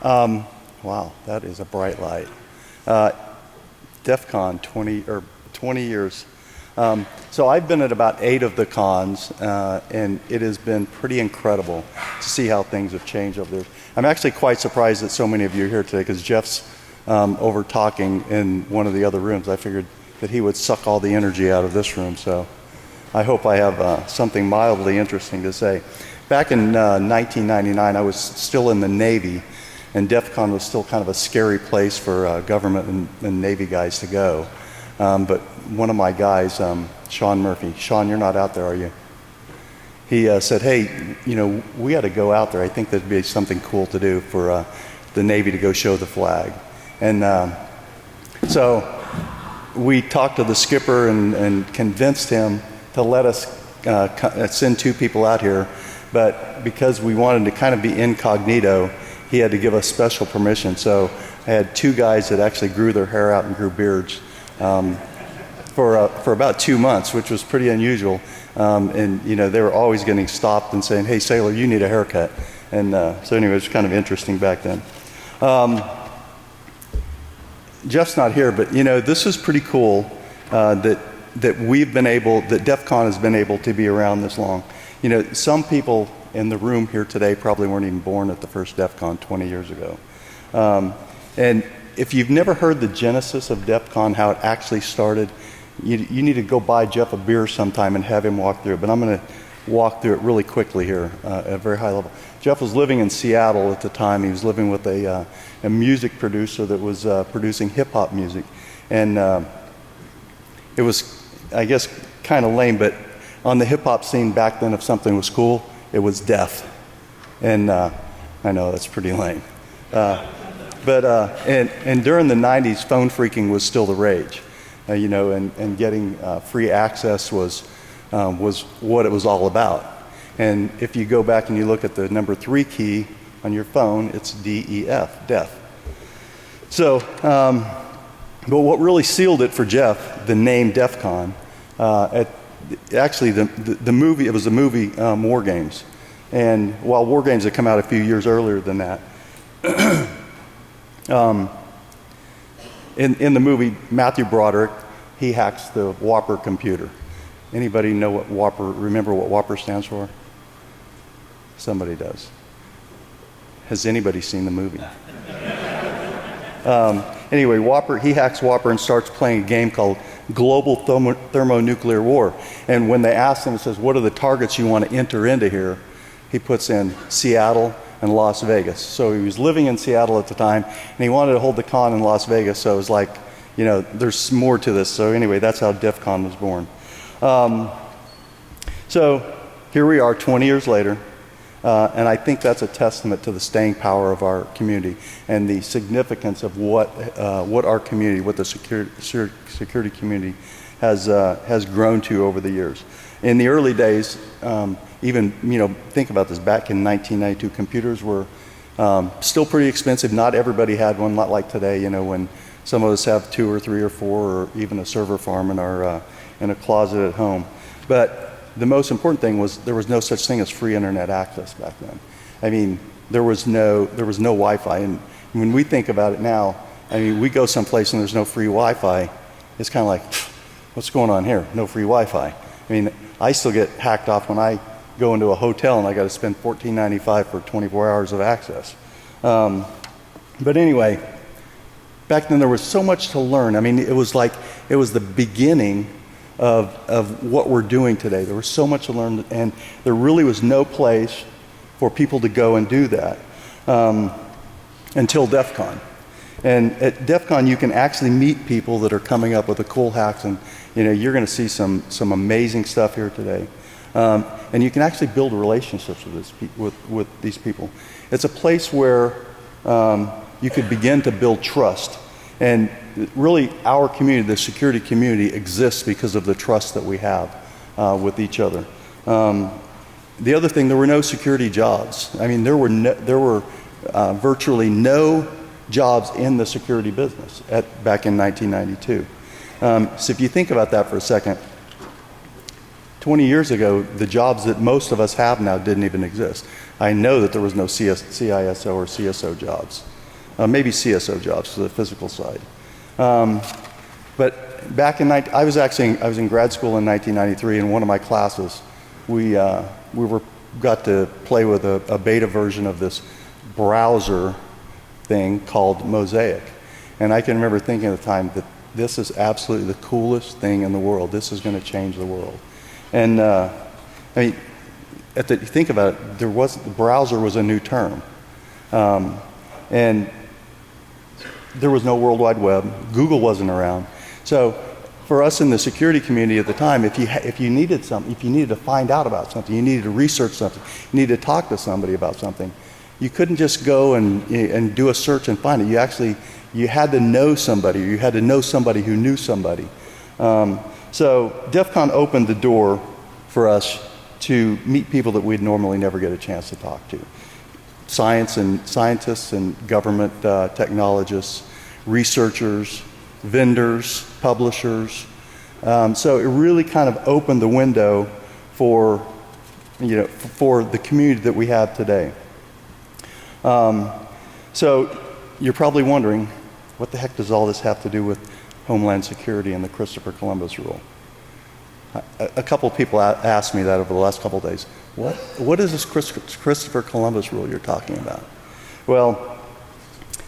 Wow, that is a bright light. DEFCON 20 years. So I've been at about 8 of the cons, and it has been pretty incredible to see how things have changed over there. I'm actually quite surprised that so many of you are here today, because Jeff's over talking in one of the other rooms. I figured that he would suck all the energy out of this room, so I hope I have something mildly interesting to say. Back in 1999, I was still in the Navy, and DEFCON was still kind of a scary place for government and Navy guys to go. But one of my guys, Sean Murphy, Sean, you're not out there, are you? He said, hey, you know, we ought to go out there. I think there'd be something cool to do for the Navy to go show the flag. And so we talked to the skipper and convinced him to let us send 2 people out here. But because we wanted to kind of be incognito, he had to give us special permission. So I had 2 guys that actually grew their hair out and grew beards for about 2 months, which was pretty unusual. And you know, they were always getting stopped and saying, "Hey, sailor, you need a haircut." And so anyway, it was kind of interesting back then. Jeff's not here, but you know, this is pretty cool that we've been able, that DEFCON has been able to be around this long. You know, some people in the room here today probably weren't even born at the first DEFCON 20 years ago. And if you've never heard the genesis of DEFCON, how it actually started, you need to go buy Jeff a beer sometime and have him walk through it. But I'm going to walk through it really quickly here at a very high level. Jeff was living in Seattle at the time. He was living with a music producer that was producing hip-hop music. And it was, I guess, kind of lame, but on the hip-hop scene back then, if something was cool, it was deaf. And I know that's pretty lame. And during the 90s, phone freaking was still the rage. You know, and getting free access was what it was all about. And if you go back and you look at the number 3 key on your phone, it's DEF, deaf. So, but what really sealed it for Jeff, the name DEFCON, actually the movie, it was the movie War Games. And while War Games had come out a few years earlier than that, in the movie, Matthew Broderick, he hacks the Whopper computer. Anybody know what Whopper, remember what Whopper stands for? Somebody does. Has anybody seen the movie? Anyway, Whopper, he hacks Whopper and starts playing a game called Global Thermonuclear War. And when they ask him, it says, what are the targets you want to enter into here? He puts in Seattle and Las Vegas. So he was living in Seattle at the time, and he wanted to hold the con in Las Vegas, so it was like, you know, there's more to this. So anyway, that's how DEFCON was born. So here we are 20 years later, and I think that's a testament to the staying power of our community and the significance of what our community, what the security community has grown to over the years. In the early days, even, you know, think about this, back in 1992, computers were still pretty expensive. Not everybody had one, not like today, you know, when some of us have 2 or 3 or 4 or even a server farm in our in a closet at home. But the most important thing was there was no such thing as free internet access back then. I mean, there was no Wi-Fi. And when we think about it now, I mean, we go someplace and there's no free Wi-Fi. It's kind of like, what's going on here? No free Wi-Fi. I mean, I still get hacked off when I go into a hotel and I got to spend $14.95 for 24 hours of access. But anyway, back then there was so much to learn. I mean, it was the beginning of what we're doing today. There was so much to learn, and there really was no place for people to go and do that until DEFCON. And at DEFCON, you can actually meet people that are coming up with the cool hacks, and you know, you're going to see some amazing stuff here today. And you can actually build relationships with these people. It's a place where you could begin to build trust. And really, our community, the security community, exists because of the trust that we have with each other. The other thing, there were no security jobs. I mean, there were virtually no jobs in the security business back in 1992. So if you think about that for a second, 20 years ago, the jobs that most of us have now didn't even exist. I know that there was no CISO or CSO jobs. Maybe CSO jobs for the physical side. But back in, I was in grad school in 1993. In one of my classes, we got to play with a beta version of this browser thing called Mosaic. And I can remember thinking at the time that this is absolutely the coolest thing in the world. This is going to change the world. And I mean, think about it, the browser was a new term. And there was no World Wide Web. Google wasn't around. So for us in the security community at the time, if you needed something, if you needed to find out about something, you needed to research something, you needed to talk to somebody about something, you couldn't just go and do a search and find it. You had to know somebody. You had to know somebody who knew somebody. So DEFCON opened the door for us to meet people that we'd normally never get a chance to talk to. Scientists and government technologists, researchers, vendors, publishers. So it really kind of opened the window for the community that we have today. So you're probably wondering, what the heck does all this have to do with Homeland Security and the Christopher Columbus rule? A couple of people asked me that over the last couple of days. What is this Christopher Columbus rule you're talking about? Well,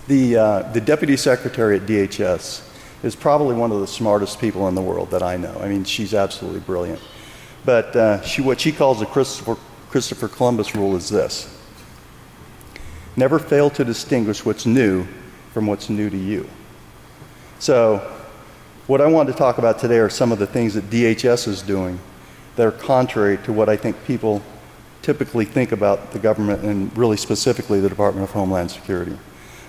the Deputy Secretary at DHS is probably one of the smartest people in the world that I know. I mean, she's absolutely brilliant. But what she calls the Christopher Columbus rule is this: never fail to distinguish what's new from what's new to you. So what I wanted to talk about today are some of the things that DHS is doing that are contrary to what I think people typically think about the government, and really specifically the Department of Homeland Security.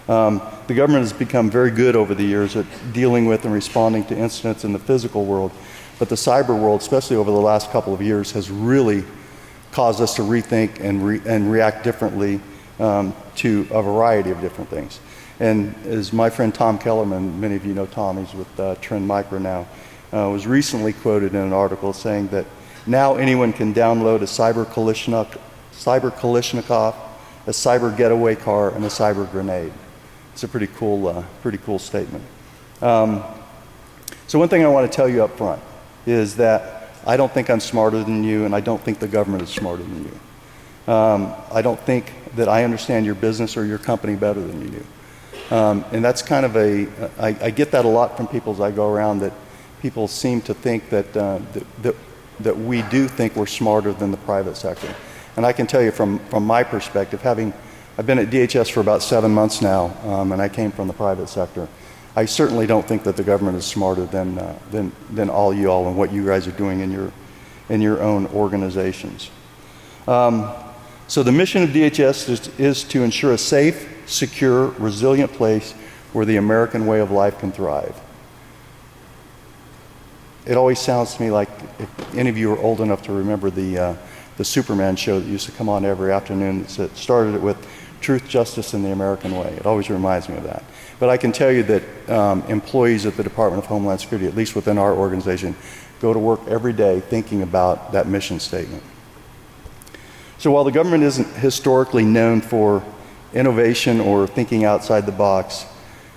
The government has become very good over the years at dealing with and responding to incidents in the physical world, but the cyber world, especially over the last couple of years, has really caused us to rethink and react differently to a variety of different things. And as my friend Tom Kellerman, many of you know Tom, he's with Trend Micro now, was recently quoted in an article saying that now anyone can download a cyber Kalashnikov, a cyber getaway car, and a cyber grenade. It's a pretty cool statement. So one thing I want to tell you up front is that I don't think I'm smarter than you, and I don't think the government is smarter than you. I don't think that I understand your business or your company better than you do. And that's kind of I get that a lot from people as I go around, that people seem to think that we do think we're smarter than the private sector. And I can tell you from my perspective, I've been at DHS for about 7 months now, and I came from the private sector. I certainly don't think that the government is smarter than all you all and what you guys are doing in your own organizations. So the mission of DHS is to ensure a safe, secure, resilient place where the American way of life can thrive. It always sounds to me like, if any of you are old enough to remember the Superman show that used to come on every afternoon, that started it with truth, justice, and the American way. It always reminds me of that. But I can tell you that employees at the Department of Homeland Security, at least within our organization, go to work every day thinking about that mission statement. So while the government isn't historically known for innovation or thinking outside the box,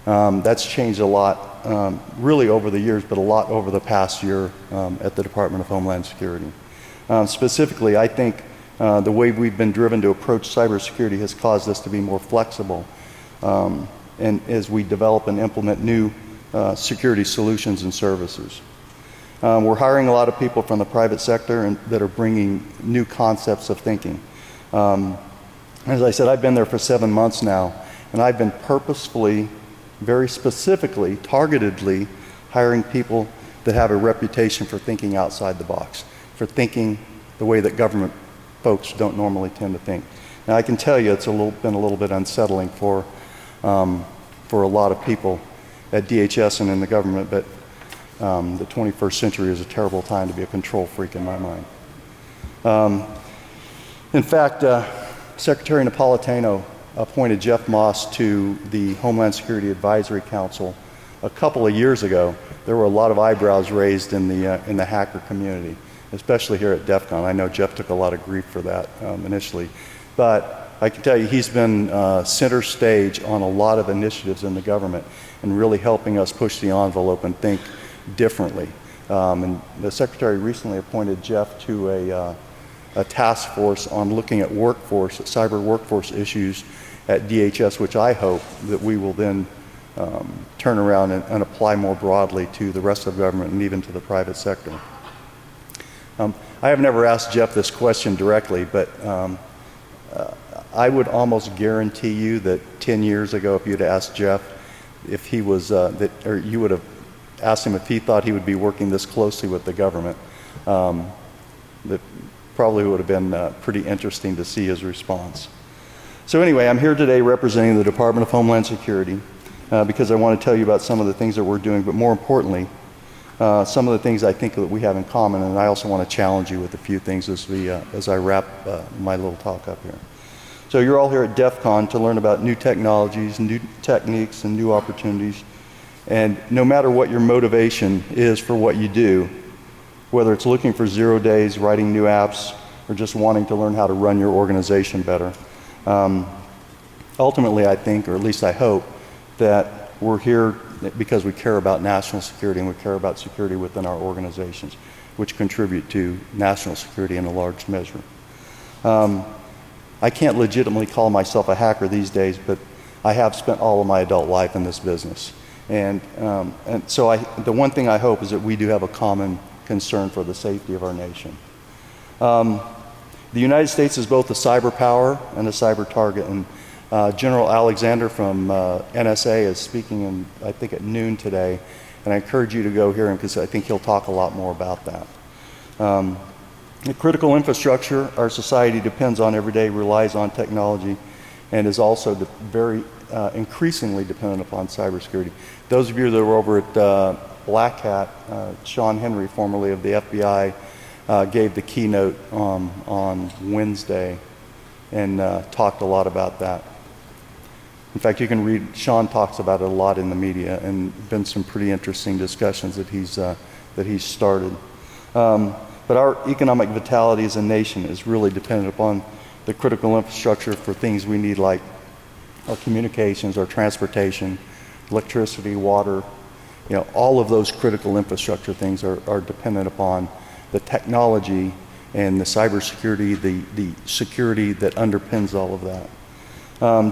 that's changed a lot, really over the years, but a lot over the past year at the Department of Homeland Security. Specifically, I think the way we've been driven to approach cybersecurity has caused us to be more flexible, and as we develop and implement new security solutions and services. We're hiring a lot of people from the private sector that are bringing new concepts of thinking. As I said, I've been there for 7 months now, and I've been purposefully, very specifically, targetedly hiring people that have a reputation for thinking outside the box, for thinking the way that government folks don't normally tend to think. Now, I can tell you it's been a little bit unsettling for a lot of people at DHS and in the government, but the 21st century is a terrible time to be a control freak in my mind. In fact, Secretary Napolitano appointed Jeff Moss to the Homeland Security Advisory Council a couple of years ago. There were a lot of eyebrows raised in the hacker community. especially here at DEFCON. I know Jeff took a lot of grief for that initially, but I can tell you he's been center stage on a lot of initiatives in the government and really helping us push the envelope and think differently. And the Secretary recently appointed Jeff to a task force on looking at cyber workforce issues at DHS, which I hope that we will then turn around and apply more broadly to the rest of government and even to the private sector. I have never asked Jeff this question directly, but I would almost guarantee you that 10 years ago, if you'd asked Jeff if he was, or you would have asked him if he thought he would be working this closely with the government, that probably would have been pretty interesting to see his response. So anyway, I'm here today representing the Department of Homeland Security because I want to tell you about some of the things that we're doing, but more importantly, some of the things I think that we have in common, and I also want to challenge you with a few things as I wrap my little talk up here. So you're all here at DEFCON to learn about new technologies, new techniques, and new opportunities. And no matter what your motivation is for what you do, whether it's looking for 0 days, writing new apps, or just wanting to learn how to run your organization better, ultimately I think, or at least I hope, that we're here because we care about national security and we care about security within our organizations, which contribute to national security in a large measure. I can't legitimately call myself a hacker these days, but I have spent all of my adult life in this business. And so the one thing I hope is that we do have a common concern for the safety of our nation. The United States is both a cyber power and a cyber target. And General Alexander from NSA is speaking, I think, at noon today. And I encourage you to go hear him because I think he'll talk a lot more about that. The critical infrastructure our society depends on every day relies on technology and is also very increasingly dependent upon cybersecurity. Those of you that were over at Black Hat, Sean Henry, formerly of the FBI, gave the keynote on Wednesday and talked a lot about that. In fact, you can read, Sean talks about it a lot in the media, and been some pretty interesting discussions that he's started. But our economic vitality as a nation is really dependent upon the critical infrastructure for things we need, like our communications, our transportation, electricity, water. You know, all of those critical infrastructure things are dependent upon the technology and the cybersecurity, the security that underpins all of that.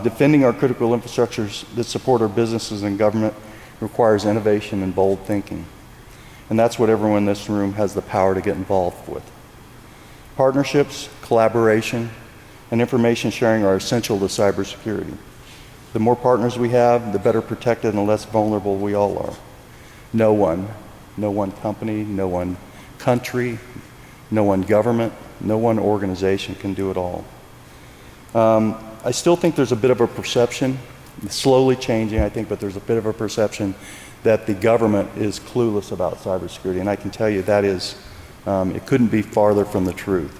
Defending our critical infrastructures that support our businesses and government requires innovation and bold thinking. And that's what everyone in this room has the power to get involved with. Partnerships, collaboration, and information sharing are essential to cybersecurity. The more partners we have, the better protected and less vulnerable we all are. No one company, no one country, no one government, no one organization can do it all. I still think there's a bit of a perception, slowly changing I think, but there's a bit of a perception that the government is clueless about cybersecurity, and I can tell you that is, it couldn't be farther from the truth.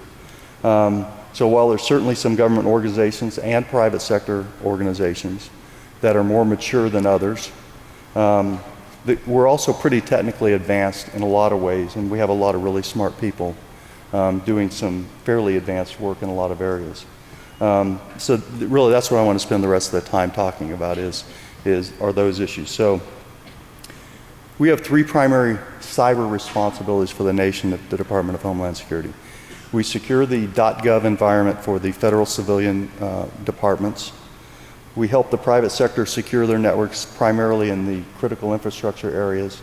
So while there's certainly some government organizations and private sector organizations that are more mature than others, we're also pretty technically advanced in a lot of ways, and we have a lot of really smart people doing some fairly advanced work in a lot of areas. So really that's what I want to spend the rest of the time talking about are those issues. So we have three primary cyber responsibilities for the nation at the Department of Homeland Security. We secure the .gov environment for the federal civilian departments. We help the private sector secure their networks primarily in the critical infrastructure areas.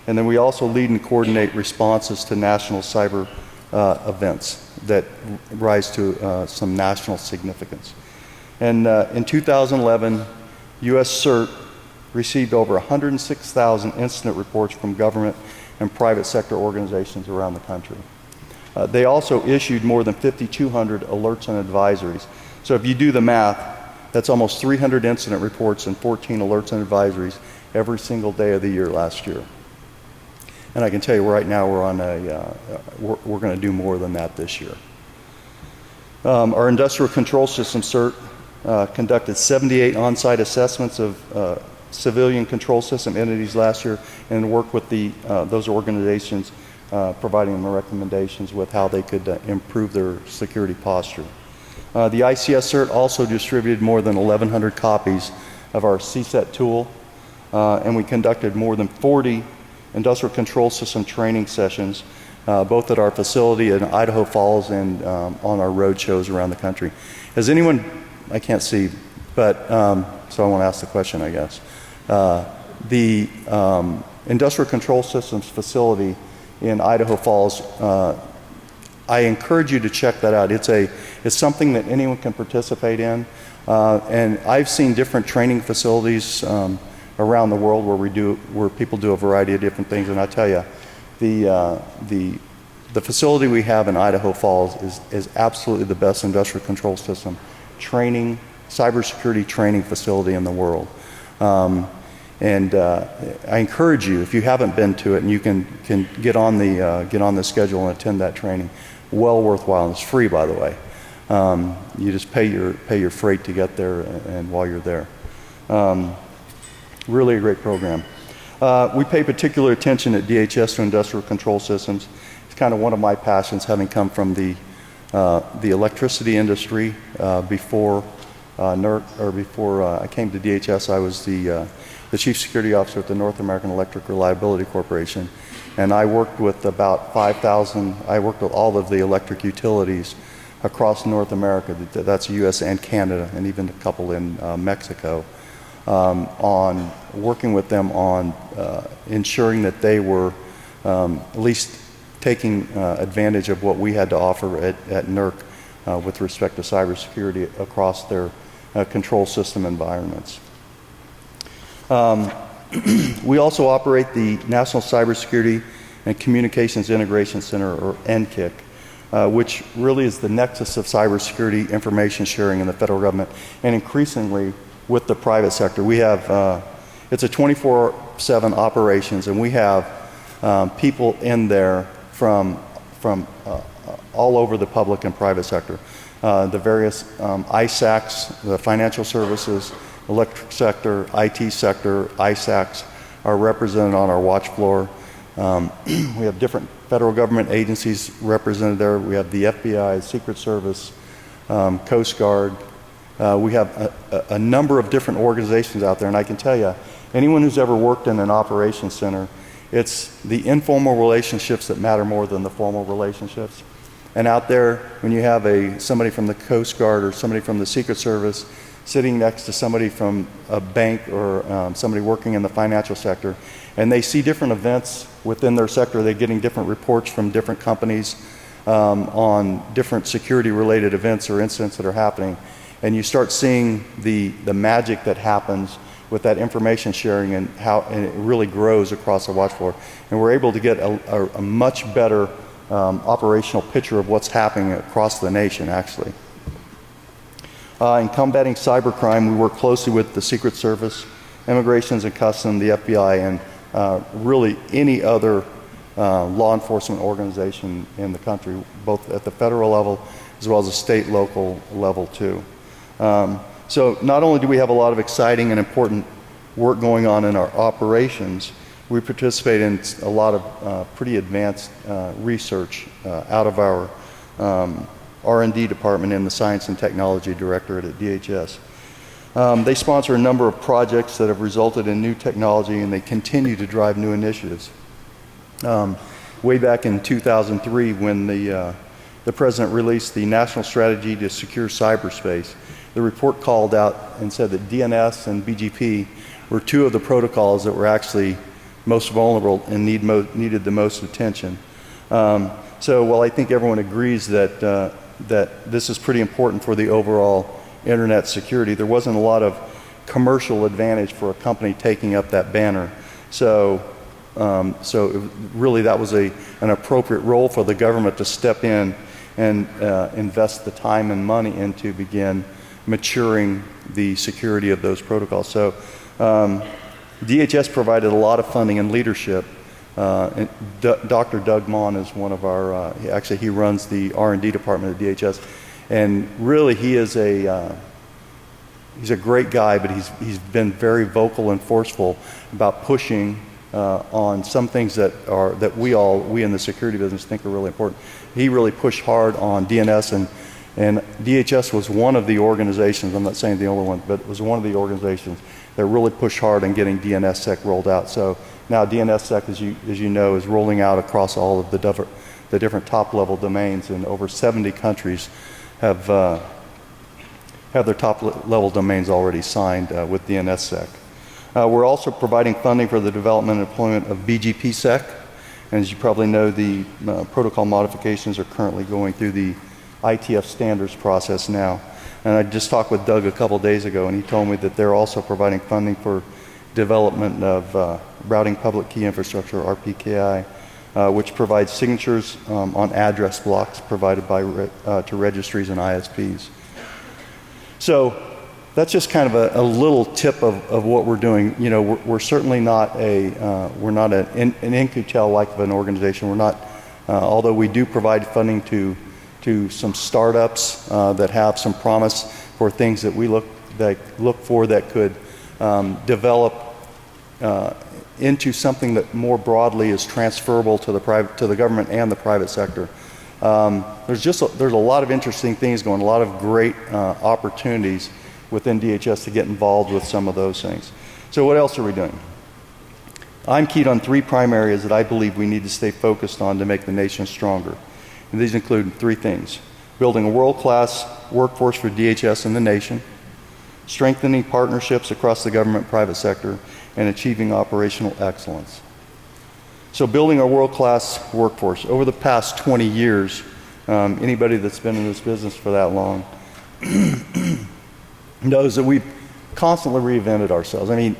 And then we also lead and coordinate responses to national cyber events that rise to some national significance. And in 2011, U.S. CERT received over 106,000 incident reports from government and private sector organizations around the country. They also issued more than 5,200 alerts and advisories. So if you do the math, that's almost 300 incident reports and 14 alerts and advisories every single day of the year last year. And I can tell you right now we're going to do more than that this year. Our Industrial Control System CERT conducted 78 on-site assessments of civilian control system entities last year and worked with those organizations providing them recommendations with how they could improve their security posture. The ICS CERT also distributed more than 1,100 copies of our CSET tool, and we conducted more than 40 industrial control system training sessions, both at our facility in Idaho Falls and on our road shows around the country. Has anyone, I can't see, but so I want to ask the question, I guess. The Industrial Control Systems facility in Idaho Falls, I encourage you to check that out. It's something that anyone can participate in, and I've seen different training facilities around the world where people do a variety of different things, and I tell you, the facility we have in Idaho Falls is absolutely the best industrial control system training, cybersecurity training facility in the world. And I encourage you, if you haven't been to it, and you can get on the schedule and attend that training, well worthwhile. And it's free, by the way. You just pay your freight to get there, and while you're there, really a great program. We pay particular attention at DHS to industrial control systems. It's kind of one of my passions, having come from the electricity industry before NERC, or before I came to DHS. I was the Chief Security Officer at the North American Electric Reliability Corporation, and I worked with about 5,000. I worked with all of the electric utilities across North America. That's U.S. and Canada, and even a couple in Mexico. On working with them on ensuring that they were at least taking advantage of what we had to offer at NERC with respect to cybersecurity across their control system environments. We also operate the National Cybersecurity and Communications Integration Center, or NCIC, which really is the nexus of cybersecurity information sharing in the federal government, and increasingly with the private sector. We have, it's a 24/7 operations, and we have people in there from all over the public and private sector. The various ISACs, the financial services, electric sector, IT sector, ISACs are represented on our watch floor. We have different federal government agencies represented there. We have the FBI, Secret Service, Coast Guard. We have a number of different organizations out there, and I can tell you, anyone who's ever worked in an operations center, it's the informal relationships that matter more than the formal relationships. And out there, when you have somebody from the Coast Guard or somebody from the Secret Service sitting next to somebody from a bank or somebody working in the financial sector, and they see different events within their sector, they're getting different reports from different companies on different security-related events or incidents that are happening, and you start seeing the magic that happens with that information sharing and how it really grows across the watch floor. And we're able to get a much better operational picture of what's happening across the nation, actually. In combating cybercrime, we work closely with the Secret Service, Immigrations and Customs, the FBI, and really any other law enforcement organization in the country, both at the federal level as well as the state, local level too. So not only do we have a lot of exciting and important work going on in our operations, we participate in a lot of pretty advanced research out of our R&D department in the Science and Technology Directorate at DHS. They sponsor a number of projects that have resulted in new technology, and they continue to drive new initiatives. Way back in 2003, when the President released the National Strategy to Secure Cyberspace, the report called out and said that DNS and BGP were two of the protocols that were actually most vulnerable and needed the most attention. So while I think everyone agrees that this is pretty important for the overall internet security, there wasn't a lot of commercial advantage for a company taking up that banner. So really that was an appropriate role for the government to step in and invest the time and money into begin maturing the security of those protocols. So DHS provided a lot of funding and leadership. And Dr. Doug Mon is one of our, actually he runs the R&D department at DHS, and really he is he's a great guy, but he's been very vocal and forceful about pushing on some things that we in the security business think are really important. He really pushed hard on DNS, and DHS was one of the organizations, I'm not saying the only one, but it was one of the organizations that really pushed hard on getting DNSSEC rolled out. So now DNSSEC, as you know, is rolling out across all of the different top-level domains, and over 70 countries have their top-level domains already signed with DNSSEC. We're also providing funding for the development and deployment of BGPSEC. And as you probably know, the protocol modifications are currently going through the ITF standards process now. And I just talked with Doug a couple days ago, and he told me that they're also providing funding for development of routing public key infrastructure, RPKI, which provides signatures on address blocks provided to registries and ISPs. So that's just kind of a little tip of what we're doing. You know, we're certainly not we're not an in-hotel like of an organization. We're not, although we do provide funding to some startups that have some promise for things that we look for that could develop into something that more broadly is transferable to the government and the private sector. There's a lot of interesting things going, a lot of great opportunities within DHS to get involved with some of those things. So what else are we doing? I'm keyed on 3 prime areas that I believe we need to stay focused on to make the nation stronger. And these include 3 things: building a world-class workforce for DHS and the nation, strengthening partnerships across the government and private sector, and achieving operational excellence. So building a world-class workforce. Over the past 20 years, anybody that's been in this business for that long knows that we've constantly reinvented ourselves. I mean,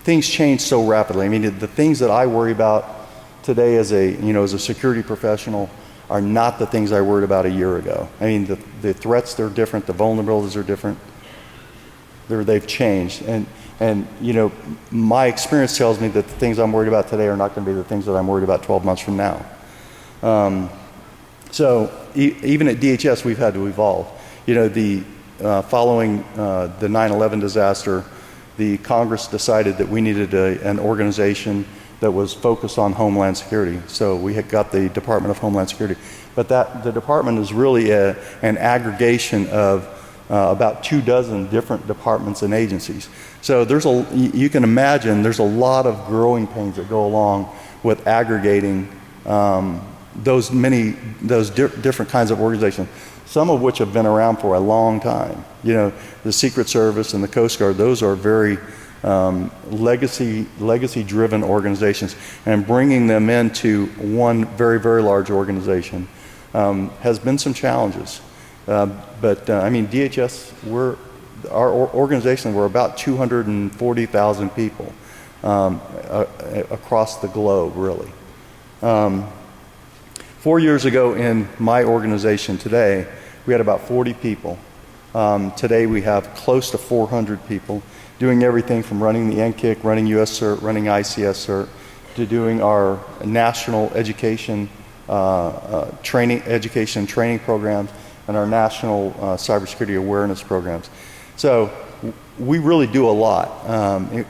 things change so rapidly. I mean, the things that I worry about today as a security professional are not the things I worried about a year ago. I mean, the threats, they're different, the vulnerabilities are different. They've changed. And you know, my experience tells me that the things I'm worried about today are not going to be the things that I'm worried about 12 months from now. So even at DHS, we've had to evolve. You know, following the 9/11 disaster, the Congress decided that we needed an organization that was focused on Homeland Security. So we had got the Department of Homeland Security. But the department is really an aggregation of about 24 different departments and agencies. So you can imagine there's a lot of growing pains that go along with aggregating those different kinds of organizations, some of which have been around for a long time. You know, the Secret Service and the Coast Guard, those are very legacy-driven organizations, and bringing them into one very, very large organization has been some challenges. But I mean, DHS, our organization, we're about 240,000 people across the globe, really. 4 years ago in my organization today, we had about 40 people. Today we have close to 400 people doing everything from running the NCIC, running US CERT, running ICS CERT, to doing our national education training programs and our national cybersecurity awareness programs. So we really do a lot.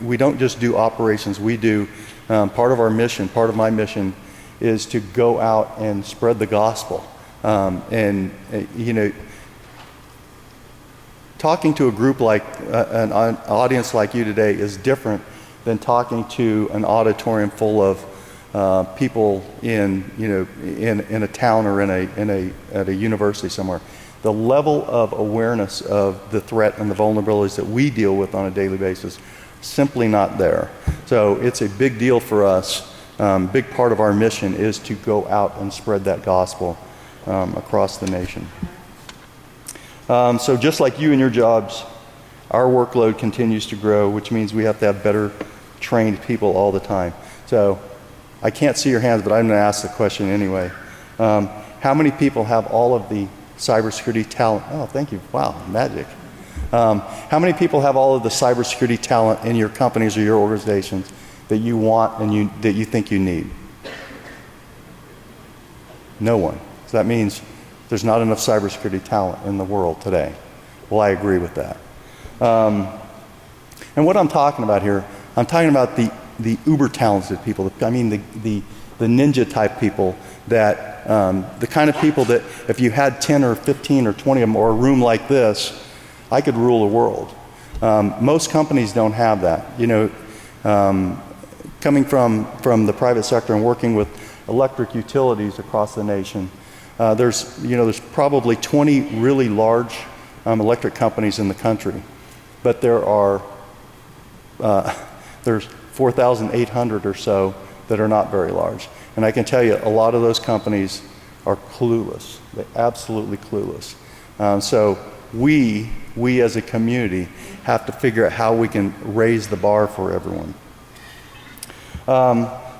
We don't just do operations. We do part of our mission, part of my mission is to go out and spread the gospel. You know, talking to a group like an audience like you today is different than talking to an auditorium full of people in a town or at a university somewhere. The level of awareness of the threat and the vulnerabilities that we deal with on a daily basis, simply not there. So it's a big deal for us. Big part of our mission is to go out and spread that gospel across the nation. So just like you and your jobs, our workload continues to grow, which means we have to have better trained people all the time. So I can't see your hands, but I'm going to ask the question anyway. How many people have all of the cybersecurity talent? Oh, thank you. Wow, magic. How many people have all of the cybersecurity talent in your companies or your organizations that you want and that you think you need? No one. So that means there's not enough cybersecurity talent in the world today. Well, I agree with that. And what I'm talking about here, I'm talking about the uber talented people. I mean the ninja type people that, the kind of people that if you had 10 or 15 or 20 of them or a room like this, I could rule the world. Most companies don't have that. You know, coming from the private sector and working with electric utilities across the nation, there's probably 20 really large electric companies in the country, but there's 4,800 or so that are not very large. And I can tell you, a lot of those companies are clueless. They're absolutely clueless. So we as a community have to figure out how we can raise the bar for everyone.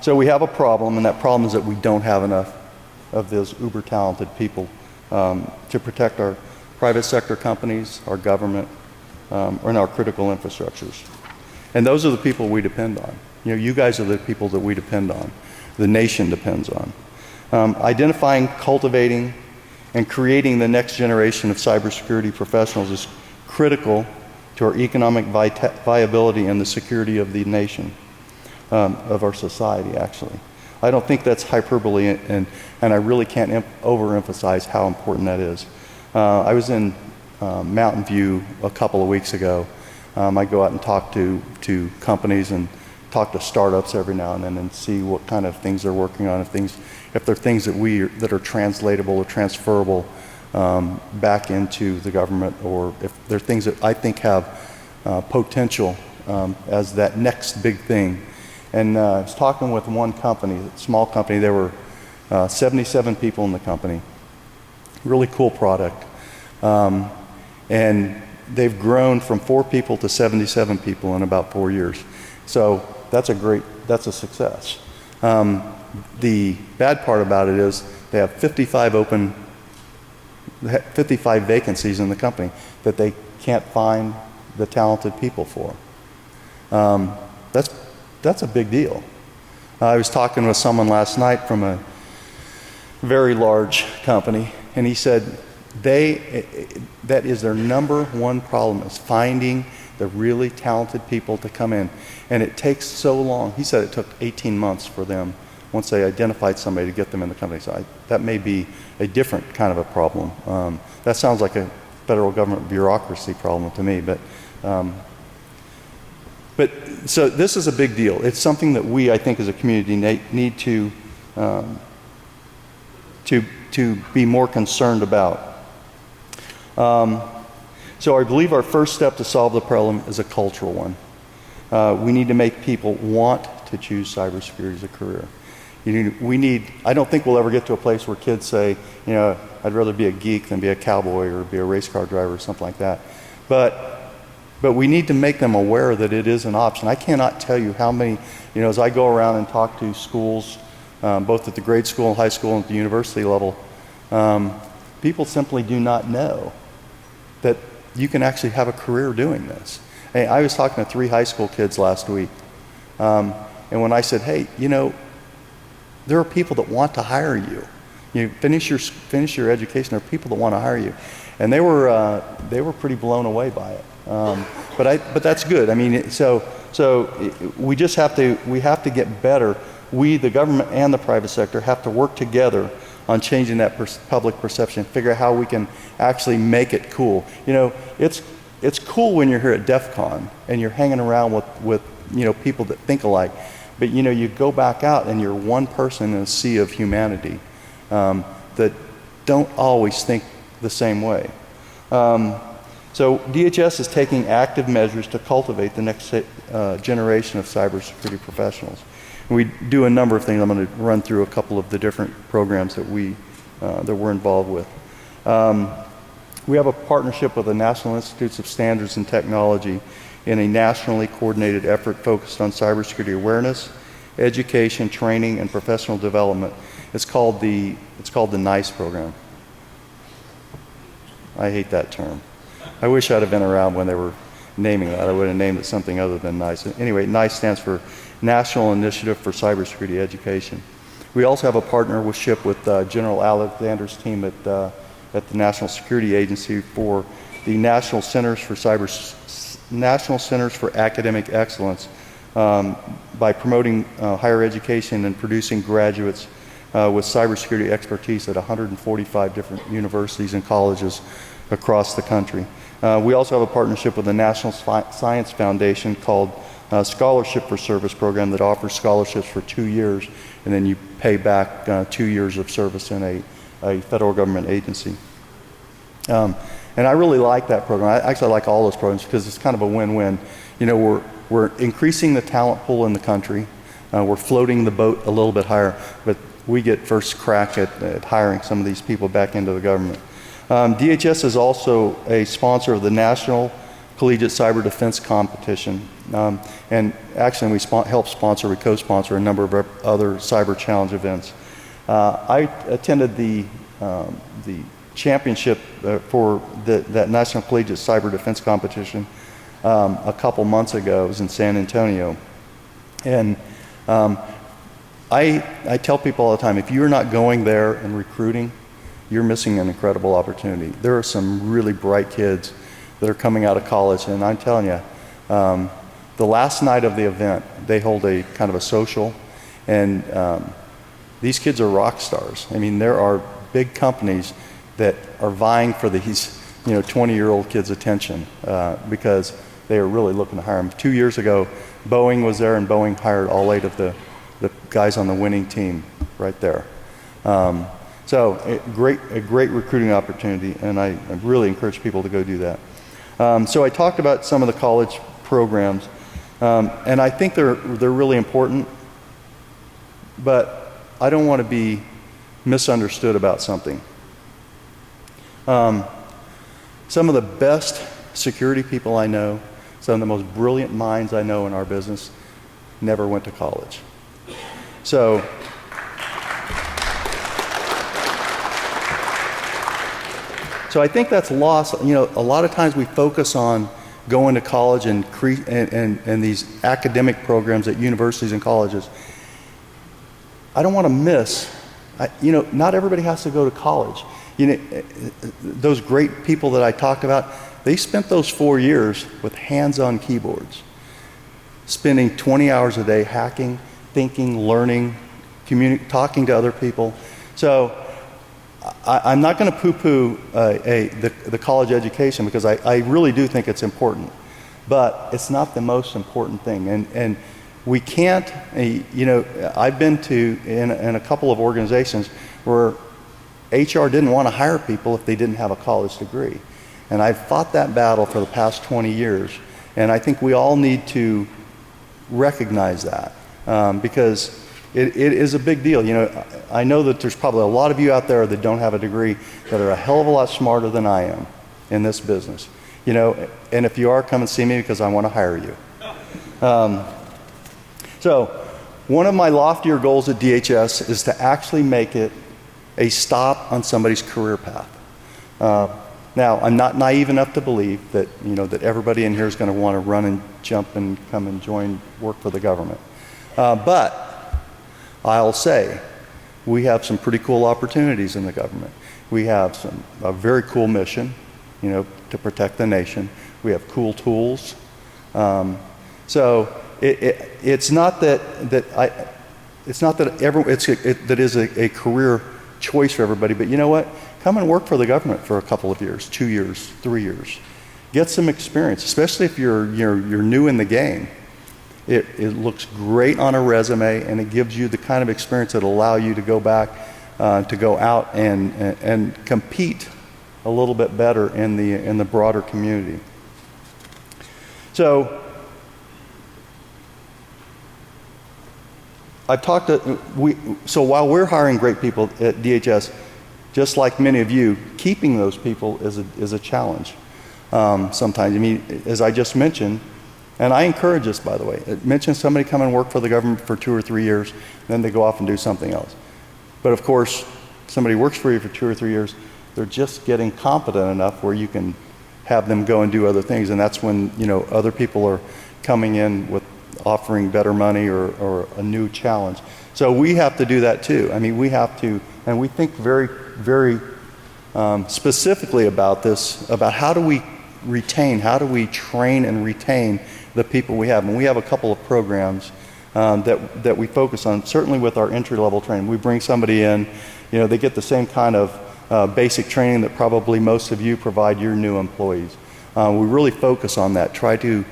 So we have a problem, and that problem is that we don't have enough of those uber talented people to protect our private sector companies, our government, and our critical infrastructures. And those are the people we depend on. You know, you guys are the people that we depend on. The nation depends on. Identifying, cultivating, and creating the next generation of cybersecurity professionals is critical to our economic viability and the security of the nation, of our society, actually. I don't think that's hyperbole, and I really can't overemphasize how important that is. I was in Mountain View a couple of weeks ago. I go out and talk to companies and talk to startups every now and then and see what kind of things they're working on, if they're things that are translatable or transferable back into the government, or if they're things that I think have potential as that next big thing. And I was talking with one company, a small company. There were 77 people in the company. Really cool product. And they've grown from 4 people to 77 people in about 4 years. So that's a success. The bad part about it is they have 55 vacancies in the company that they can't find the talented people for. That's a big deal. I was talking with someone last night from a very large company, and he said that is their number one problem, is finding the really talented people to come in. And it takes so long. He said it took 18 months for them, once they identified somebody, to get them in the company. So that may be a different kind of a problem. That sounds like a federal government bureaucracy problem to me, but so this is a big deal. It's something that we, I think, as a community need to be more concerned about. So I believe our first step to solve the problem is a cultural one. We need to make people want to choose cybersecurity as a career. I don't think we'll ever get to a place where kids say, you know, I'd rather be a geek than be a cowboy or be a race car driver or something like that. But we need to make them aware that it is an option. I cannot tell you how many, you know, as I go around and talk to schools, both at the grade school and high school and at the university level, people simply do not know that you can actually have a career doing this. Hey, I was talking to 3 high school kids last week, and when I said, hey, you know, there are people that want to hire you. You finish your education, there are people that want to hire you. And they were pretty blown away by it. But that's good. I mean, so we just have to get better. We, the government and the private sector, have to work together on changing that public perception, figure out how we can actually make it cool. You know, it's cool when you're here at DEFCON and you're hanging around with you know, people that think alike. But you know, you go back out and you're one person in a sea of humanity that don't always think the same way. So DHS is taking active measures to cultivate the next generation of cybersecurity professionals. And we do a number of things. I'm going to run through a couple of the different programs that we're involved with. We have a partnership with the National Institutes of Standards and Technology in a nationally coordinated effort focused on cybersecurity awareness, education, training, and professional development. It's called the NICE program. I hate that term. I wish I'd have been around when they were naming that. I would have named it something other than NICE. Anyway, NICE stands for National Initiative for Cybersecurity Education. We also have a partnership with General Alexander's team at the National Security Agency for the National Centers for Academic Excellence by promoting higher education and producing graduates with cybersecurity expertise at 145 different universities and colleges across the country. We also have a partnership with the National Science Foundation called Scholarship for Service program that offers scholarships for 2 years, and then you pay back 2 years of service in a federal government agency. And I really like that program. I actually like all those programs because it's kind of a win-win. You know, we're increasing the talent pool in the country. We're floating the boat a little bit higher, but we get first crack at hiring some of these people back into the government. DHS is also a sponsor of the National Collegiate Cyber Defense Competition. And actually we help sponsor, we co-sponsor a number of other cyber challenge events. I attended the championship for that National Collegiate Cyber Defense Competition a couple months ago. It was in San Antonio. And I tell people all the time, if you're not going there and recruiting, you're missing an incredible opportunity. There are some really bright kids that are coming out of college, and I'm telling you, the last night of the event, they hold a kind of a social, and these kids are rock stars. I mean, there are big companies that are vying for these, 20-year-old kids' attention because they are really looking to hire them. 2 years ago, Boeing was there, and Boeing hired all 8 of the guys on the winning team right there. So a great recruiting opportunity, and I really encourage people to go do that. So I talked about some of the college programs, and I think they're really important, but I don't want to be misunderstood about something. Some of the best security people I know, some of the most brilliant minds I know in our business, never went to college. So I think that's lost. A lot of times we focus on going to college and these academic programs at universities and colleges. I don't want to miss, not everybody has to go to college. Those great people that I talked about, they spent those 4 years with hands-on keyboards, spending 20 hours a day hacking, thinking, learning, talking to other people. So I'm not going to poo-poo the college education because I really do think it's important, but it's not the most important thing. And we can't, I've been in a couple of organizations where HR didn't want to hire people if they didn't have a college degree. And I've fought that battle for the past 20 years. And I think we all need to recognize that because it is a big deal. I know that there's probably a lot of you out there that don't have a degree that are a hell of a lot smarter than I am in this business. And if you are, come and see me because I want to hire you. So one of my loftier goals at DHS is to actually make it a stop on somebody's career path. Now, I'm not naive enough to believe that, that everybody in here is going to want to run and jump and come and join work for the government. But I'll say we have some pretty cool opportunities in the government. We have a very cool mission, to protect the nation. We have cool tools. So it's not that that is a career choice for everybody, but you know what? Come and work for the government for a couple of years, 2 years, 3 years. Get some experience, especially if you're new in the game. It looks great on a resume, and it gives you the kind of experience that will allow you to go back, to go out and compete a little bit better in the broader community. So so while we're hiring great people at DHS, just like many of you, keeping those people is a challenge sometimes. I mean, as I just mentioned, and I encourage this, by the way, mention somebody come and work for the government for 2 or 3 years, then they go off and do something else. But of course, somebody works for you for 2 or 3 years, they're just getting competent enough where you can have them go and do other things, and that's when other people are coming in with offering better money or a new challenge. So we have to do that too. I mean, we have to, and we think very, very specifically about this, about how do we train and retain the people we have. And we have a couple of programs that we focus on, certainly with our entry-level training. We bring somebody in, they get the same kind of basic training that probably most of you provide your new employees. We really focus on that, try to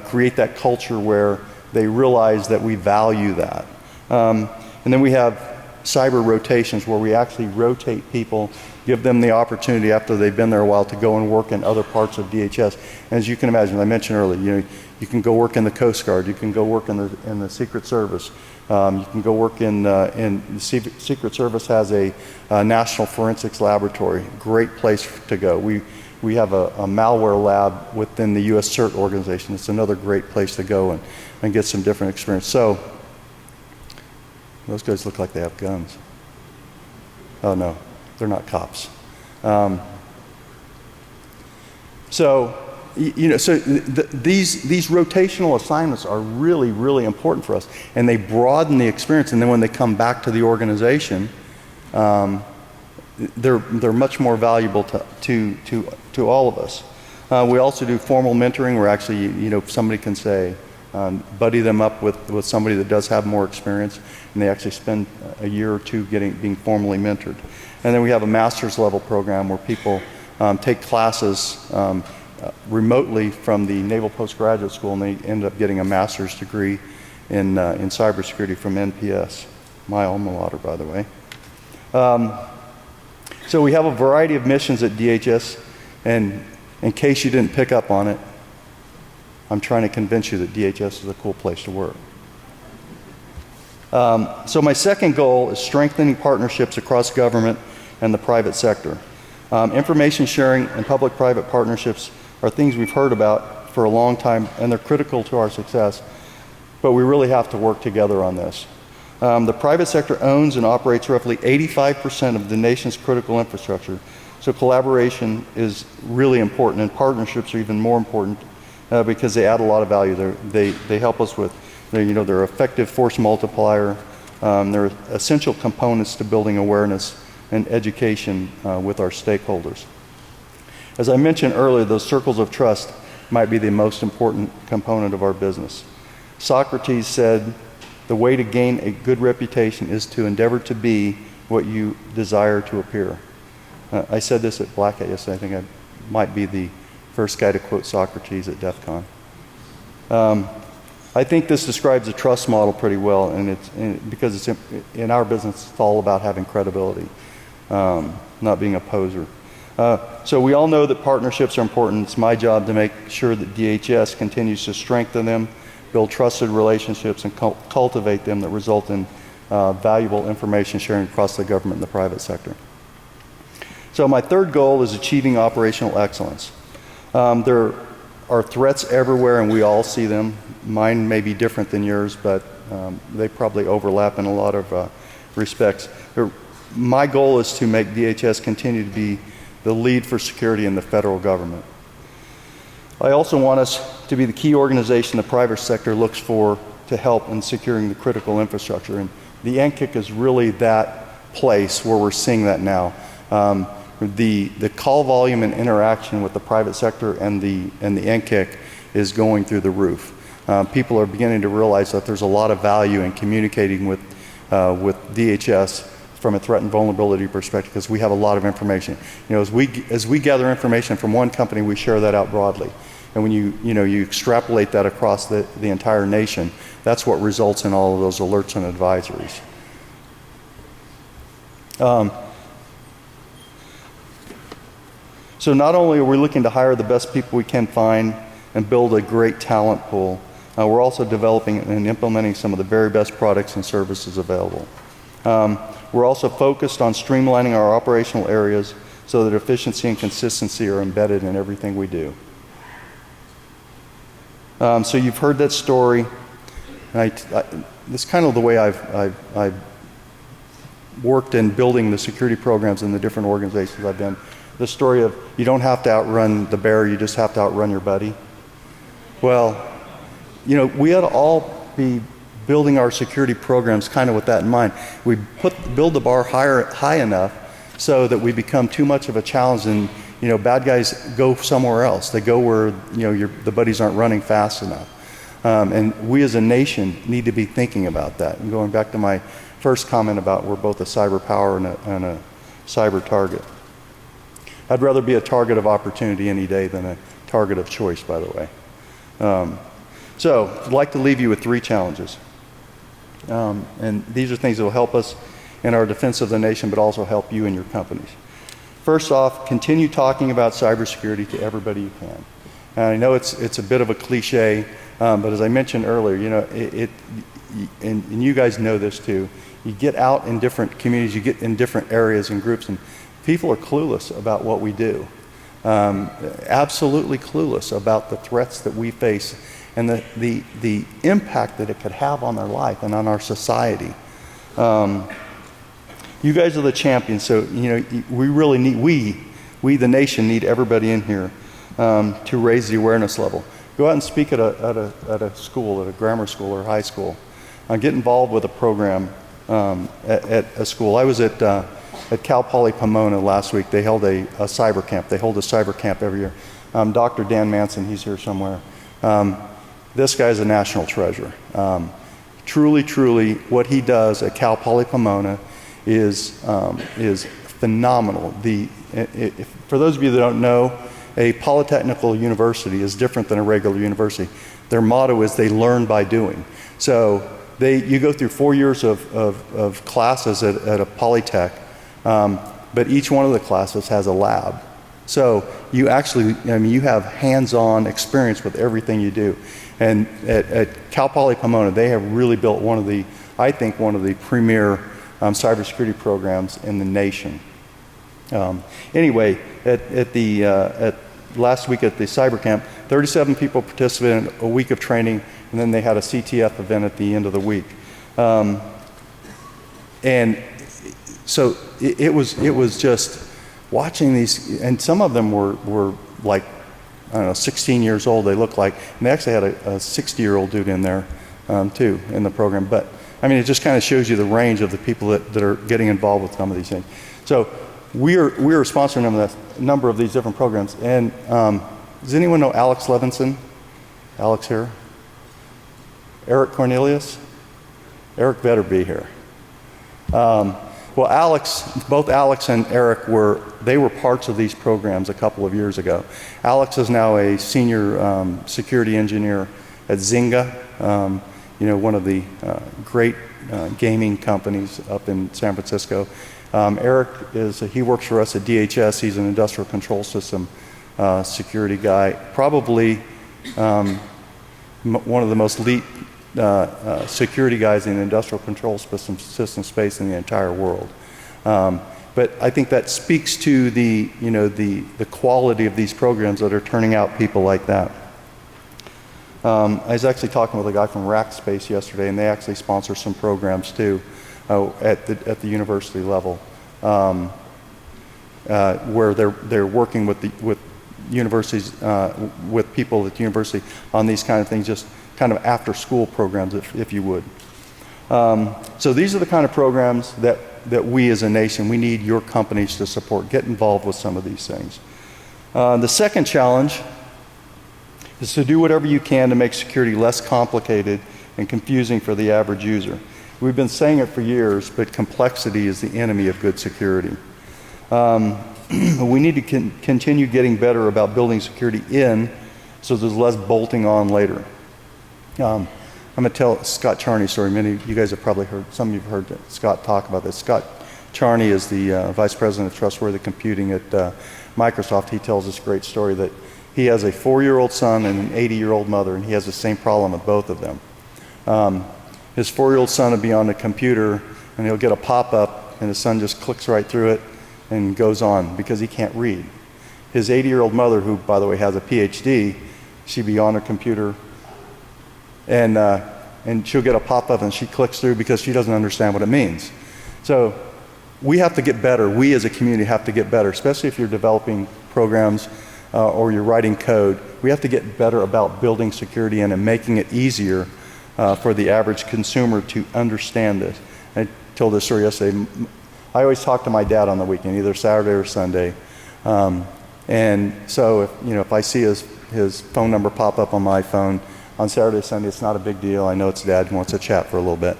create that culture where they realize that we value that. And then we have cyber rotations where we actually rotate people, give them the opportunity after they've been there a while to go and work in other parts of DHS. And as you can imagine, I mentioned earlier, you can go work in the Coast Guard, you can go work in the Secret Service, you can go work in the Secret Service has a National Forensics Laboratory, great place to go. We have a malware lab within the U.S. CERT organization. It's another great place to go and get some different experience. So, those guys look like they have guns. Oh no, they're not cops. These rotational assignments are really, really important for us, and they broaden the experience. And then when they come back to the organization, they're much more valuable to all of us. We also do formal mentoring, where actually, somebody can say, buddy them up with somebody that does have more experience, and they actually spend a year or two being formally mentored. And then we have a master's level program where people take classes remotely from the Naval Postgraduate School, and they end up getting a master's degree in cybersecurity from NPS, my alma mater, by the way. So we have a variety of missions at DHS, and in case you didn't pick up on it, I'm trying to convince you that DHS is a cool place to work. So my second goal is strengthening partnerships across government and the private sector. Information sharing and public-private partnerships are things we've heard about for a long time, and they're critical to our success, but we really have to work together on this. The private sector owns and operates roughly 85% of the nation's critical infrastructure, so collaboration is really important, and partnerships are even more important because they add a lot of value. They help us with, they're effective force multiplier. They're essential components to building awareness and education with our stakeholders. As I mentioned earlier, those circles of trust might be the most important component of our business. Socrates said, the way to gain a good reputation is to endeavor to be what you desire to appear. I said this at Black Hat yesterday. I think I might be the first guy to quote Socrates at DEFCON. I think this describes the trust model pretty well, and because it's in our business, it's all about having credibility, not being a poser. So we all know that partnerships are important. It's my job to make sure that DHS continues to strengthen them, build trusted relationships, and cultivate them that result in valuable information sharing across the government and the private sector. So my third goal is achieving operational excellence. There are threats everywhere, and we all see them. Mine may be different than yours, but they probably overlap in a lot of respects. My goal is to make DHS continue to be the lead for security in the federal government. I also want us to be the key organization the private sector looks for to help in securing the critical infrastructure. And the NCIC is really that place where we're seeing that now. The call volume and interaction with the private sector and the NCIC is going through the roof. People are beginning to realize that there's a lot of value in communicating with DHS from a threat and vulnerability perspective, because we have a lot of information. As we gather information from one company, we share that out broadly. And when you extrapolate that across the entire nation, that's what results in all of those alerts and advisories. So not only are we looking to hire the best people we can find and build a great talent pool, we're also developing and implementing some of the very best products and services available. We're also focused on streamlining our operational areas so that efficiency and consistency are embedded in everything we do. So you've heard that story. This is kind of the way I've worked in building the security programs in the different organizations I've been. The story of you don't have to outrun the bear, you just have to outrun your buddy. Well, we ought to all be building our security programs kind of with that in mind. We build the bar high enough so that we become too much of a challenge, and bad guys go somewhere else. They go where the buddies aren't running fast enough. And we as a nation need to be thinking about that. And going back to my first comment about we're both a cyber power and a cyber target. I'd rather be a target of opportunity any day than a target of choice, by the way. So I'd like to leave you with 3 challenges. And these are things that will help us in our defense of the nation, but also help you and your companies. First off, continue talking about cybersecurity to everybody you can. And I know it's a bit of a cliche, but as I mentioned earlier, you know, and you guys know this too, you get out in different communities, you get in different areas and groups, and people are clueless about what we do. Absolutely clueless about the threats that we face and the impact that it could have on their life and on our society. You guys are the champions, so you know we really need we the nation need everybody in here to raise the awareness level. Go out and speak at a school, at a grammar school or high school. Get involved with a program at a school. I was at Cal Poly Pomona last week. They held a cyber camp. They hold a cyber camp every year. Dr. Dan Manson, he's here somewhere. This guy's a national treasure. Truly, what he does at Cal Poly Pomona is phenomenal. For those of you that don't know, a polytechnical university is different than a regular university. Their motto is they learn by doing. So you go through 4 years of classes at a polytech, but each one of the classes has a lab. So you actually, you have hands-on experience with everything you do. And at Cal Poly Pomona, they have really built one of the premier cybersecurity programs in the nation. Anyway, at last week at the cyber camp, 37 people participated in a week of training, and then they had a CTF event at the end of the week. And so it was just watching these, and some of them were like, I don't know, 16 years old, they looked like, and they actually had a 60-year-old dude in there too in the program. But I mean, it just kind of shows you the range of the people that are getting involved with some of these things. So we are sponsoring a number of these different programs. And does anyone know Alex Levinson? Alex here? Eric Cornelius? Eric better be here. Well, both Alex and Eric were parts of these programs a couple of years ago. Alex is now a senior security engineer at Zynga, one of the great gaming companies up in San Francisco. Eric he works for us at DHS. He's an industrial control system security guy, probably one of the most elite security guys in the industrial control system space in the entire world. But I think that speaks to the quality of these programs that are turning out people like that. I was actually talking with a guy from Rack Space yesterday, and they actually sponsor some programs too at the university level, where they're working with universities, with people at the university on these kind of things, just kind of after school programs, if you would. So these are the kind of programs that we as a nation, we need your companies to support. Get involved with some of these things. The second challenge is to do whatever you can to make security less complicated and confusing for the average user. We've been saying it for years, but complexity is the enemy of good security. We need to continue getting better about building security in, so there's less bolting on later. I'm going to tell Scott Charney's story. Many of you guys have probably heard, some of you have heard Scott talk about this. Scott Charney is the Vice President of Trustworthy Computing at Microsoft. He tells this great story that he has a 4-year-old son and an 80-year-old mother, and he has the same problem with both of them. His 4-year-old son will be on the computer, and he'll get a pop-up, and his son just clicks right through it and goes on because he can't read. His 80-year-old mother, who, by the way, has a PhD, she'd be on her computer, and she'll get a pop-up, and she clicks through because she doesn't understand what it means. So we have to get better. We as a community have to get better, especially if you're developing programs or you're writing code. We have to get better about building security in and making it easier for the average consumer to understand this. I told this story yesterday. I always talk to my dad on the weekend, either Saturday or Sunday. And so if I see his phone number pop up on my phone, on Saturday, Sunday, it's not a big deal. I know it's Dad who wants to chat for a little bit.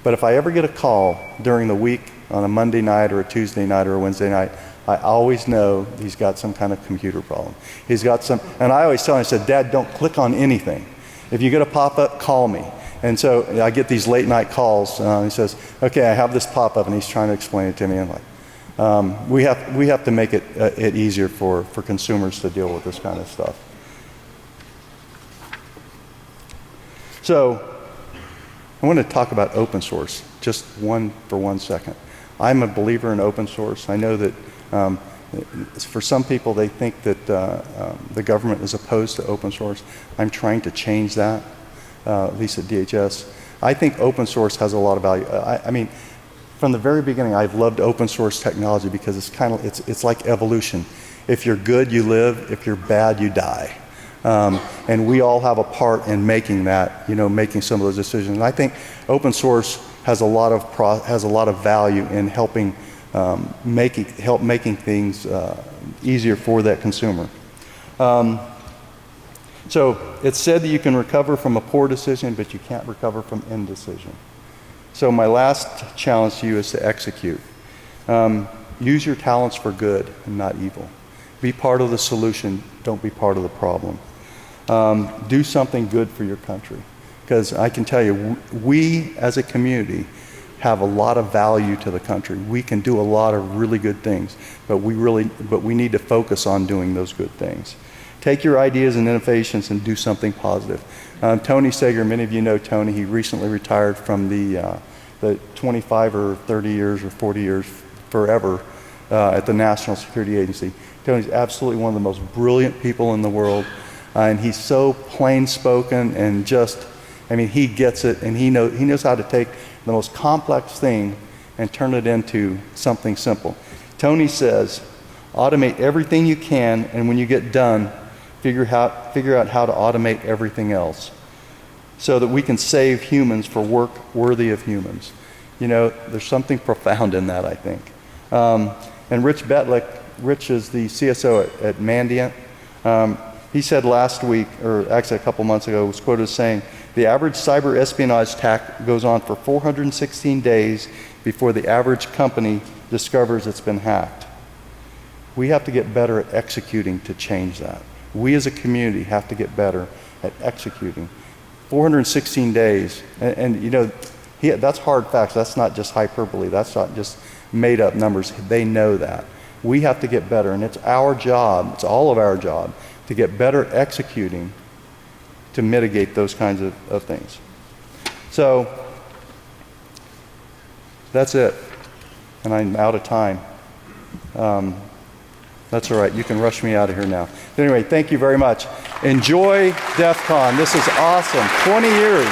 But if I ever get a call during the week on a Monday night or a Tuesday night or a Wednesday night, I always know he's got some kind of computer problem. He's got some, and I always tell him, I said, Dad, don't click on anything. If you get a pop-up, call me. And so I get these late night calls. He says, okay, I have this pop-up, and he's trying to explain it to me. And we have to make it easier for consumers to deal with this kind of stuff. So I want to talk about open source, just for 1 second. I'm a believer in open source. I know that for some people, they think that the government is opposed to open source. I'm trying to change that, at least at DHS. I think open source has a lot of value. I mean, from the very beginning, I've loved open source technology because it's like evolution. If you're good, you live. If you're bad, you die. And we all have a part in making that, making some of those decisions. And I think open source has a lot of value in helping making things easier for that consumer. So it's said that you can recover from a poor decision, but you can't recover from indecision. So my last challenge to you is to execute. Use your talents for good and not evil. Be part of the solution, don't be part of the problem. Do something good for your country. Because I can tell you, we as a community have a lot of value to the country. We can do a lot of really good things, but we need to focus on doing those good things. Take your ideas and innovations and do something positive. Tony Sager, many of you know Tony. He recently retired from the 25 or 30 years or 40 years forever at the National Security Agency. Tony's absolutely one of the most brilliant people in the world, and he's so plain-spoken and he gets it, and he knows how to take the most complex thing and turn it into something simple. Tony says, automate everything you can, and when you get done, figure out how to automate everything else so that we can save humans for work worthy of humans. There's something profound in that, I think. And Rich Betlick, Rich is the CSO at Mandiant. He said last week, or actually a couple months ago, was quoted as saying, the average cyber espionage attack goes on for 416 days before the average company discovers it's been hacked. We have to get better at executing to change that. We as a community have to get better at executing. 416 days, and that's hard facts. That's not just hyperbole. That's not just made up numbers. They know that. We have to get better, and it's our job, it's all of our job, to get better executing to mitigate those kinds of things. So that's it, and I'm out of time. That's all right, you can rush me out of here now. But anyway, thank you very much. Enjoy DEFCON. This is awesome. 20 years.